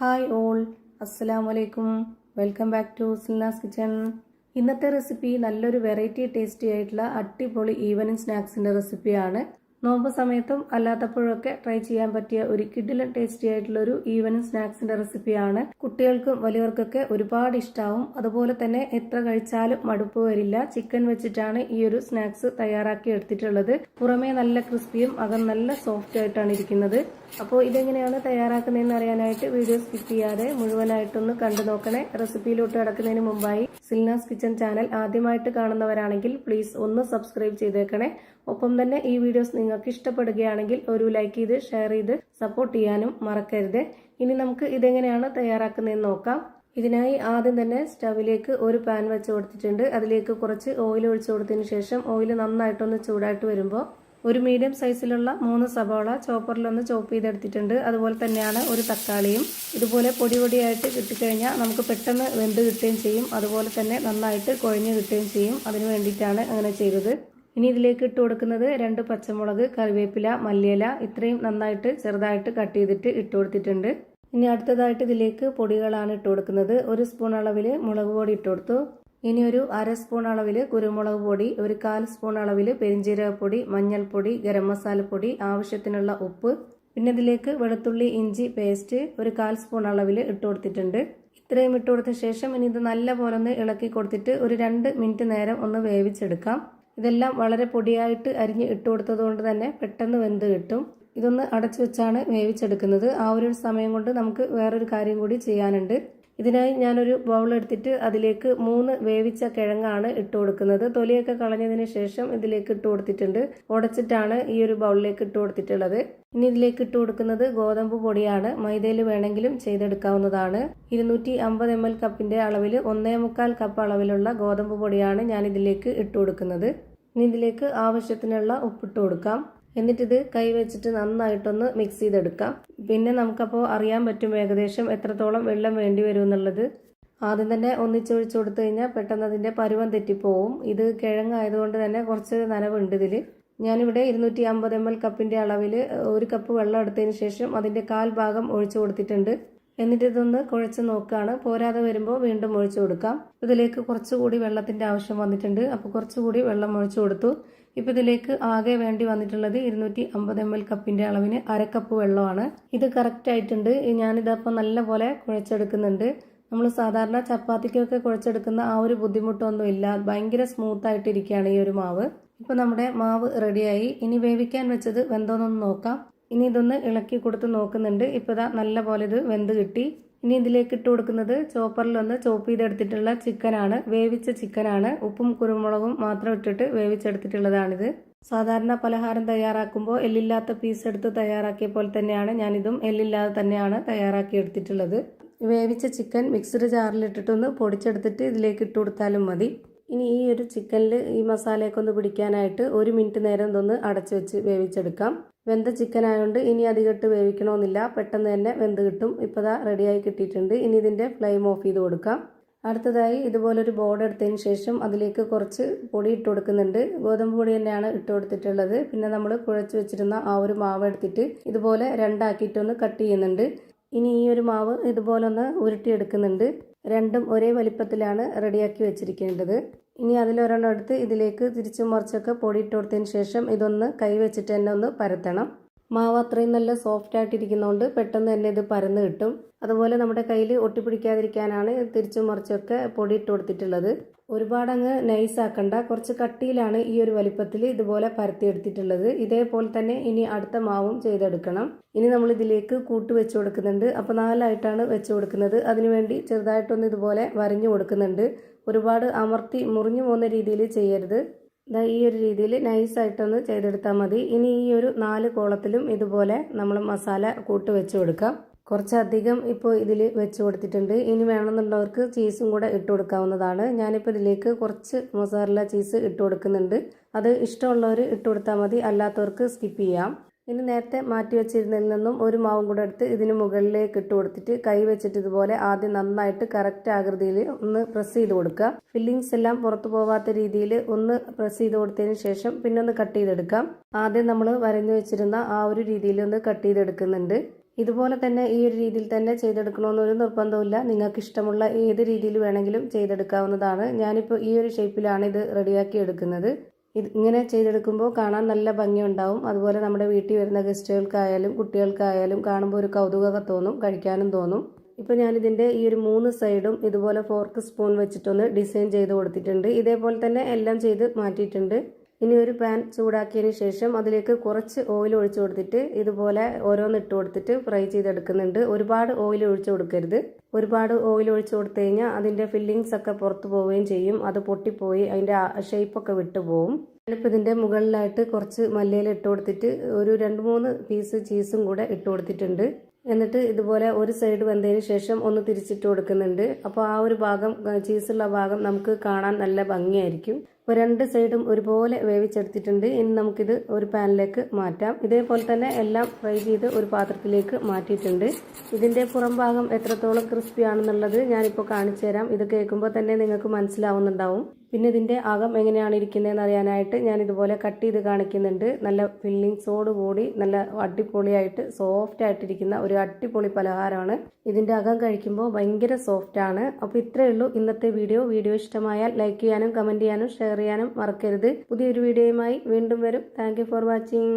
Hi all, അസ്സലാമു അലൈക്കും. Welcome back to Silnas kitchen. ഇന്നത്തെ റെസിപ്പി നല്ലൊരു വെറൈറ്റി ടേസ്റ്റി ആയിട്ടുള്ള അടിപൊളി ഈവനിങ് സ്നാക്സിൻ്റെ റെസിപ്പിയാണ്. നോമ്പ് സമയത്തും അല്ലാത്തപ്പോഴൊക്കെ ട്രൈ ചെയ്യാൻ പറ്റിയ ഒരു കിഡിലൻ ടേസ്റ്റി ആയിട്ടുള്ള ഒരു ഈവനിങ് സ്നാക്സിൻ്റെ റെസിപ്പിയാണ്. കുട്ടികൾക്കും വലിയവർക്കൊക്കെ ഒരുപാട് ഇഷ്ടമാവും. അതുപോലെ തന്നെ എത്ര കഴിച്ചാലും മടുപ്പ് വരില്ല. ചിക്കൻ വെച്ചിട്ടാണ് ഈ ഒരു സ്നാക്സ് തയ്യാറാക്കി എടുത്തിട്ടുള്ളത്. പുറമേ നല്ല ക്രിസ്പിയും അകം നല്ല സോഫ്റ്റ് ആയിട്ടാണ് ഇരിക്കുന്നത്. അപ്പോൾ ഇതെങ്ങനെയാണ് തയ്യാറാക്കുന്നതെന്ന് അറിയാനായിട്ട് വീഡിയോ സ്കിപ്പ് ചെയ്യാതെ മുഴുവനായിട്ടൊന്ന് കണ്ടു നോക്കണേ. റെസിപ്പിയിലോട്ട് കടക്കുന്നതിന് മുമ്പായി സിൽനാസ് കിച്ചൺ ചാനൽ ആദ്യമായിട്ട് കാണുന്നവരാണെങ്കിൽ പ്ലീസ് ഒന്ന് സബ്സ്ക്രൈബ് ചെയ്തേക്കണേ. ഒപ്പം തന്നെ ഈ വീഡിയോസ് നിങ്ങൾക്ക് ഇഷ്ടപ്പെടുകയാണെങ്കിൽ ഒരു ലൈക്ക് ചെയ്ത് ഷെയർ ചെയ്ത് സപ്പോർട്ട് ചെയ്യാനും മറക്കരുത്. ഇനി നമുക്ക് ഇതെങ്ങനെയാണ് തയ്യാറാക്കുന്നതെന്ന് നോക്കാം. ഇതിനായി ആദ്യം തന്നെ സ്റ്റവിലേക്ക് ഒരു പാൻ വെച്ച് കൊടുത്തിട്ടുണ്ട്. അതിലേക്ക് കുറച്ച് ഓയിൽ ഒഴിച്ചു കൊടുത്തതിന് ശേഷം ഓയിൽ നന്നായിട്ടൊന്ന് ചൂടായിട്ട് വരുമ്പോൾ ഒരു മീഡിയം സൈസിലുള്ള 3 സവാള ചോപ്പറിലൊന്ന് ചോപ്പ് ചെയ്തെടുത്തിട്ടുണ്ട്. അതുപോലെ തന്നെയാണ് ഒരു തക്കാളിയും. ഇതുപോലെ പൊടി പൊടിയായിട്ട് കിട്ടിക്കഴിഞ്ഞാൽ നമുക്ക് പെട്ടെന്ന് വെന്ത് കിട്ടുകയും ചെയ്യും. അതുപോലെ തന്നെ നന്നായിട്ട് കുഴഞ്ഞ് കിട്ടുകയും ചെയ്യും. അതിന് വേണ്ടിയിട്ടാണ് അങ്ങനെ ചെയ്തത്. ഇനി ഇതിലേക്ക് ഇട്ട് കൊടുക്കുന്നത് 2 പച്ചമുളക്, കറിവേപ്പില, മല്ലിയില ഇത്രയും നന്നായിട്ട് ചെറുതായിട്ട് കട്ട് ചെയ്തിട്ട് ഇട്ട് കൊടുത്തിട്ടുണ്ട്. ഇനി അടുത്തതായിട്ട് ഇതിലേക്ക് പൊടികളാണ് ഇട്ട് കൊടുക്കുന്നത്. 1 സ്പൂൺ അളവിൽ മുളക് പൊടി ഇട്ട് കൊടുത്തു. ഇനി ഒരു 1/2 സ്പൂൺ അളവിൽ കുരുമുളക് പൊടി, ഒരു 1/4 സ്പൂൺ അളവിൽ പെരിഞ്ജീരകപ്പൊടി, മഞ്ഞൾപ്പൊടി, ഗരം മസാലപ്പൊടി, ആവശ്യത്തിനുള്ള ഉപ്പ്, പിന്നെ ഇതിലേക്ക് വെളുത്തുള്ളി ഇഞ്ചി പേസ്റ്റ് ഒരു 1/4 സ്പൂൺ അളവിൽ ഇട്ട് കൊടുത്തിട്ടുണ്ട്. ഇത്രയും ഇട്ട് കൊടുത്ത ശേഷം ഇനി ഇത് നല്ലപോലെ ഒന്ന് ഇളക്കി കൊടുത്തിട്ട് ഒരു 2 മിനിറ്റ് നേരം ഒന്ന് വേവിച്ചെടുക്കാം. ഇതെല്ലാം വളരെ പൊടിയായിട്ട് അരിഞ്ഞ് ഇട്ട് കൊടുത്തത് കൊണ്ട് തന്നെ പെട്ടെന്ന് വെന്ത് കിട്ടും. ഇതൊന്ന് അടച്ചു വെച്ചാണ് വേവിച്ചെടുക്കുന്നത്. ആ ഒരു സമയം കൊണ്ട് നമുക്ക് വേറൊരു കാര്യം കൂടി ചെയ്യാനുണ്ട്. ഇതിനായി ഞാനൊരു ബൗൾ എടുത്തിട്ട് അതിലേക്ക് 3 വേവിച്ച കിഴങ്ങാണ് ഇട്ട് കൊടുക്കുന്നത്. തൊലിയൊക്കെ കളഞ്ഞതിന് ശേഷം ഇതിലേക്ക് ഇട്ട് കൊടുത്തിട്ടുണ്ട്. ഉടച്ചിട്ടാണ് ഈ ഒരു ബൗളിലേക്ക് ഇട്ട് കൊടുത്തിട്ടുള്ളത്. ഇനി ഇതിലേക്ക് ഇട്ട് കൊടുക്കുന്നത് ഗോതമ്പ് പൊടിയാണ്. മൈദയിൽ വേണമെങ്കിലും ചെയ്തെടുക്കാവുന്നതാണ്. 250 ml കപ്പിന്റെ അളവിൽ 1.25 കപ്പ് അളവിലുള്ള ഗോതമ്പ് പൊടിയാണ് ഞാൻ ഇതിലേക്ക് ഇട്ട് കൊടുക്കുന്നത്. ഇനി ഇതിലേക്ക് ആവശ്യത്തിനുള്ള ഉപ്പിട്ട് കൊടുക്കാം. എന്നിട്ടിത് കൈ വെച്ചിട്ട് നന്നായിട്ടൊന്ന് മിക്സ് ചെയ്തെടുക്കാം. പിന്നെ നമുക്കപ്പോൾ അറിയാൻ പറ്റും ഏകദേശം എത്രത്തോളം വെള്ളം വേണ്ടി വരും എന്നുള്ളത്. ആദ്യം തന്നെ ഒന്നിച്ചൊഴിച്ചു കൊടുത്തു കഴിഞ്ഞാൽ പെട്ടെന്ന് അതിൻ്റെ പരുവം തെറ്റിപ്പോവും. ഇത് കിഴങ്ങായതുകൊണ്ട് തന്നെ കുറച്ച് നനവുണ്ട് ഇതിൽ. ഞാനിവിടെ 250 ml കപ്പിൻ്റെ അളവിൽ 1 കപ്പ് വെള്ളം എടുത്തതിന് ശേഷം അതിൻ്റെ 1/4 ഭാഗം ഒഴിച്ചു കൊടുത്തിട്ടുണ്ട്. എന്നിട്ട് ഇതൊന്ന് കുഴച്ച് നോക്കുകയാണ്. പോരാതെ വരുമ്പോൾ വീണ്ടും ഒഴിച്ചു കൊടുക്കാം. ഇതിലേക്ക് കുറച്ചുകൂടി വെള്ളത്തിൻ്റെ ആവശ്യം വന്നിട്ടുണ്ട്. അപ്പോൾ കുറച്ചുകൂടി വെള്ളം ഒഴിച്ചു കൊടുത്തു. ഇപ്പോൾ ഇതിലേക്ക് ആകെ വേണ്ടി വന്നിട്ടുള്ളത് 250 ml കപ്പിൻ്റെ അളവിന് 1/2 കപ്പ് വെള്ളമാണ്. ഇത് കറക്റ്റ് ആയിട്ടുണ്ട്. ഞാനിതപ്പോൾ നല്ലപോലെ കുഴച്ചെടുക്കുന്നുണ്ട്. നമ്മൾ സാധാരണ ചപ്പാത്തിക്കൊക്കെ കുഴച്ചെടുക്കുന്ന ആ ഒരു ബുദ്ധിമുട്ടൊന്നും ഇല്ല. ഭയങ്കര സ്മൂത്ത് ആയിട്ടിരിക്കുകയാണ് ഈ ഒരു മാവ്. ഇപ്പോൾ നമ്മുടെ മാവ് റെഡിയായി. ഇനി വേവിക്കാൻ വെച്ചത് വെന്തോന്നൊന്ന് നോക്കാം. ഇനി ഇതൊന്ന് ഇളക്കി കൊടുത്ത് നോക്കുന്നുണ്ട്. ഇപ്പോൾ ഇതാ നല്ല പോലെ ഇത് വെന്ത് കിട്ടി. ഇനി ഇതിലേക്ക് ഇട്ട് കൊടുക്കുന്നത് ചോപ്പറിലൊന്ന് ചോപ്പ് ചെയ്തെടുത്തിട്ടുള്ള ചിക്കനാണ്. വേവിച്ച ചിക്കനാണ്. ഉപ്പും കുരുമുളകും മാത്രം ഇട്ടിട്ട് വേവിച്ചെടുത്തിട്ടുള്ളതാണിത്. സാധാരണ പലഹാരം തയ്യാറാക്കുമ്പോൾ എല്ലില്ലാത്ത പീസ് എടുത്ത് തയ്യാറാക്കിയ പോലെ തന്നെയാണ് ഞാനിതും എല്ലില്ലാതെ തന്നെയാണ് തയ്യാറാക്കി എടുത്തിട്ടുള്ളത്. വേവിച്ച ചിക്കൻ മിക്സഡ് ജാറിലിട്ടിട്ടൊന്ന് പൊടിച്ചെടുത്തിട്ട് ഇതിലേക്ക് ഇട്ട് കൊടുത്താലും മതി. ഇനി ഈ ഒരു ചിക്കനിൽ ഈ മസാലയൊക്കെ ഒന്ന് പിടിക്കാനായിട്ട് 1 മിനിറ്റ് നേരം ഇതൊന്ന് അടച്ചു വെച്ച് വേവിച്ചെടുക്കാം. വെന്ത ചിക്കൻ ആയതുകൊണ്ട് ഇനി അധികം ഇട്ട് വേവിക്കണമെന്നില്ല. പെട്ടെന്ന് തന്നെ വെന്ത് കിട്ടും. ഇപ്പോൾ ദാ റെഡിയായി കിട്ടിയിട്ടുണ്ട്. ഇനി ഇതിൻ്റെ ഫ്ലെയിം ഓഫ് ചെയ്ത് കൊടുക്കാം. അടുത്തതായി ഇതുപോലൊരു ബോർഡ് എടുത്തതിന് ശേഷം അതിലേക്ക് കുറച്ച് പൊടി ഇട്ട് കൊടുക്കുന്നുണ്ട്. ഗോതമ്പ് പൊടി തന്നെയാണ് ഇട്ട് കൊടുത്തിട്ടുള്ളത്. പിന്നെ നമ്മൾ കുഴച്ച് വെച്ചിരുന്ന ആ ഒരു മാവ് എടുത്തിട്ട് ഇതുപോലെ 2 ആക്കിയിട്ടൊന്ന് കട്ട് ചെയ്യുന്നുണ്ട്. ഇനി ഈ ഒരു മാവ് ഇതുപോലെ ഒന്ന് ഉരുട്ടിയെടുക്കുന്നുണ്ട്. രണ്ടും ഒരേ വലിപ്പത്തിലാണ് റെഡിയാക്കി വെച്ചിരിക്കേണ്ടത്. ഇനി അതിലൊരെണ്ണം എടുത്ത് ഇതിലേക്ക് തിരിച്ചും മറിച്ചൊക്കെ പൊടി ഇട്ട് കൊടുത്തതിന് ശേഷം ഇതൊന്ന് കൈ വെച്ചിട്ട് തന്നെ ഒന്ന് പരത്തണം. മാവ് അത്രയും നല്ല സോഫ്റ്റ് ആയിട്ടിരിക്കുന്നതുകൊണ്ട് പെട്ടെന്ന് തന്നെ ഇത് പരന്ന് കിട്ടും. അതുപോലെ നമ്മുടെ കയ്യിൽ ഒട്ടിപ്പിടിക്കാതിരിക്കാനാണ് തിരിച്ചും മറിച്ചൊക്കെ പൊടി ഇട്ട് കൊടുത്തിട്ടുള്ളത്. ഒരുപാടങ്ങ് നൈസ് ആക്കണ്ട. കുറച്ച് കട്ടിയിലാണ് ഈ ഒരു വലിപ്പത്തിൽ ഇതുപോലെ പരത്തിയെടുത്തിട്ടുള്ളത്. ഇതേപോലെ തന്നെ ഇനി അടുത്ത മാവും ചെയ്തെടുക്കണം. ഇനി നമ്മൾ ഇതിലേക്ക് കൂട്ട് വെച്ച് കൊടുക്കുന്നുണ്ട്. അപ്പോൾ 4 ആയിട്ടാണ് വെച്ച് കൊടുക്കുന്നത്. അതിനുവേണ്ടി ചെറുതായിട്ടൊന്ന് ഇതുപോലെ വരഞ്ഞു കൊടുക്കുന്നുണ്ട്. ഒരുപാട് അമർത്തി മുറിഞ്ഞു പോകുന്ന രീതിയിൽ ചെയ്യരുത്. ഈ ഒരു രീതിയിൽ നൈസായിട്ടൊന്ന് ചെയ്തെടുത്താൽ മതി. ഇനി ഈ ഒരു 4 കോളത്തിലും ഇതുപോലെ നമ്മൾ മസാല കൂട്ട് വെച്ച് കൊടുക്കാം. കുറച്ചധികം ഇപ്പോൾ ഇതിൽ വെച്ച് കൊടുത്തിട്ടുണ്ട്. ഇനി വേണമെന്നുള്ളവർക്ക് ചീസും കൂടെ ഇട്ട് കൊടുക്കാവുന്നതാണ്. ഞാനിപ്പോൾ ഇതിലേക്ക് കുറച്ച് മൊസറല്ല ചീസ് ഇട്ട് കൊടുക്കുന്നുണ്ട്. അത് ഇഷ്ടമുള്ളവർ ഇട്ട് കൊടുത്താൽ മതി, അല്ലാത്തവർക്ക് സ്കിപ്പ് ചെയ്യാം. ഇനി നേരത്തെ മാറ്റി വെച്ചിരുന്നതിൽ നിന്നും ഒരു മാവും കൂടെ എടുത്ത് ഇതിന് മുകളിലേക്ക് ഇട്ട് കൊടുത്തിട്ട് കൈ വെച്ചിട്ട് ഇതുപോലെ ആദ്യം നന്നായിട്ട് കറക്റ്റ് ആകൃതിയിൽ ഒന്ന് പ്രസ് ചെയ്ത് കൊടുക്കുക. ഫില്ലിങ്സ് എല്ലാം പുറത്തു പോകാത്ത രീതിയിൽ ഒന്ന് പ്രസ് ചെയ്ത് കൊടുത്തതിന് ശേഷം പിന്നെ ഒന്ന് കട്ട് ചെയ്തെടുക്കാം. ആദ്യം നമ്മൾ വരഞ്ഞു വെച്ചിരുന്ന ആ ഒരു രീതിയിൽ ഒന്ന് കട്ട് ചെയ്തെടുക്കുന്നുണ്ട്. ഇതുപോലെ തന്നെ ഈ ഒരു രീതിയിൽ തന്നെ ചെയ്തെടുക്കണമെന്നൊരു നിർബന്ധമില്ല. നിങ്ങൾക്ക് ഇഷ്ടമുള്ള ഏത് രീതിയിൽ വേണമെങ്കിലും ചെയ്തെടുക്കാവുന്നതാണ്. ഞാനിപ്പോൾ ഈ ഒരു ഷേപ്പിലാണ് ഇത് റെഡിയാക്കി എടുക്കുന്നത്. ഇങ്ങനെ ചെയ്തെടുക്കുമ്പോൾ കാണാൻ നല്ല ഭംഗിയുണ്ടാവും. അതുപോലെ നമ്മുടെ വീട്ടിൽ വരുന്ന ഗസ്റ്റുകൾക്കായാലും കുട്ടികൾക്കായാലും കാണുമ്പോൾ ഒരു കൗതുകമൊക്കെ തോന്നും, കഴിക്കാനും തോന്നും. ഇപ്പോൾ ഞാനിതിൻ്റെ ഈ ഒരു 3 സൈഡും ഇതുപോലെ ഫോർക്ക് സ്പൂൺ വെച്ചിട്ടൊന്ന് ഡിസൈൻ ചെയ്ത് കൊടുത്തിട്ടുണ്ട്. ഇതേപോലെ തന്നെ എല്ലാം ചെയ്ത് മാറ്റിയിട്ടുണ്ട്. ഇനി ഒരു പാൻ ചൂടാക്കിയതിന് ശേഷം അതിലേക്ക് കുറച്ച് ഓയിൽ ഒഴിച്ചു കൊടുത്തിട്ട് ഇതുപോലെ ഓരോന്ന് ഇട്ട് കൊടുത്തിട്ട് ഫ്രൈ ചെയ്തെടുക്കുന്നുണ്ട്. ഒരുപാട് ഓയിൽ ഒഴിച്ചു കൊടുക്കരുത്. ഒരുപാട് ഓയിൽ ഒഴിച്ചു കൊടുത്തു കഴിഞ്ഞാൽ അതിൻ്റെ ഫില്ലിങ്സ് ഒക്കെ പുറത്തു പോവുകയും ചെയ്യും. അത് പൊട്ടിപ്പോയി അതിൻ്റെ ഷേപ്പൊക്കെ വിട്ടുപോകും. ഞാനിപ്പോൾ ഇതിൻ്റെ മുകളിലായിട്ട് കുറച്ച് മല്ലിയില ഇട്ട് കൊടുത്തിട്ട് ഒരു 2-3 പീസ് ചീസും കൂടെ ഇട്ട് കൊടുത്തിട്ടുണ്ട്. എന്നിട്ട് ഇതുപോലെ ഒരു സൈഡ് വെന്തതിന് ശേഷം ഒന്ന് തിരിച്ചിട്ട് കൊടുക്കുന്നുണ്ട്. അപ്പോൾ ആ ഒരു ഭാഗം, ചീസുള്ള ഭാഗം നമുക്ക് കാണാൻ നല്ല ഭംഗിയായിരിക്കും. അപ്പോൾ 2 സൈഡും ഒരുപോലെ വേവിച്ചെടുത്തിട്ടുണ്ട്. ഇനി നമുക്കിത് ഒരു പാനിലേക്ക് മാറ്റാം. ഇതേപോലെ തന്നെ എല്ലാം ഫ്രൈ ചെയ്ത് ഒരു പാത്രത്തിലേക്ക് മാറ്റിയിട്ടുണ്ട്. ഇതിൻ്റെ പുറം ഭാഗം എത്രത്തോളം ക്രിസ്പി ആണെന്നുള്ളത് ഞാനിപ്പോൾ കാണിച്ചു തരാം. ഇത് കേൾക്കുമ്പോൾ തന്നെ നിങ്ങൾക്ക് മനസ്സിലാവുന്നുണ്ടാവും. പിന്നെ ഇതിൻ്റെ അകം എങ്ങനെയാണ് ഇരിക്കുന്നതെന്ന് അറിയാനായിട്ട് ഞാൻ ഇതുപോലെ കട്ട് ചെയ്ത് കാണിക്കുന്നുണ്ട്. നല്ല ഫില്ലിങ്സോടുകൂടി നല്ല അടിപൊളിയായിട്ട് സോഫ്റ്റ് ആയിട്ടിരിക്കുന്ന ഒരു അടിപൊളി പലഹാരമാണ്. ഇതിൻ്റെ അകം കഴിക്കുമ്പോൾ ഭയങ്കര സോഫ്റ്റാണ്. അപ്പോൾ ഇത്രയേ ഉള്ളൂ ഇന്നത്തെ വീഡിയോ. വീഡിയോ ഇഷ്ടമായാൽ ലൈക്ക് ചെയ്യാനും കമൻറ്റ് ചെയ്യാനും ഷെയർ ചെയ്യാനും മറക്കരുത്. പുതിയൊരു വീഡിയോയുമായി വീണ്ടും വരും. Thank you for watching.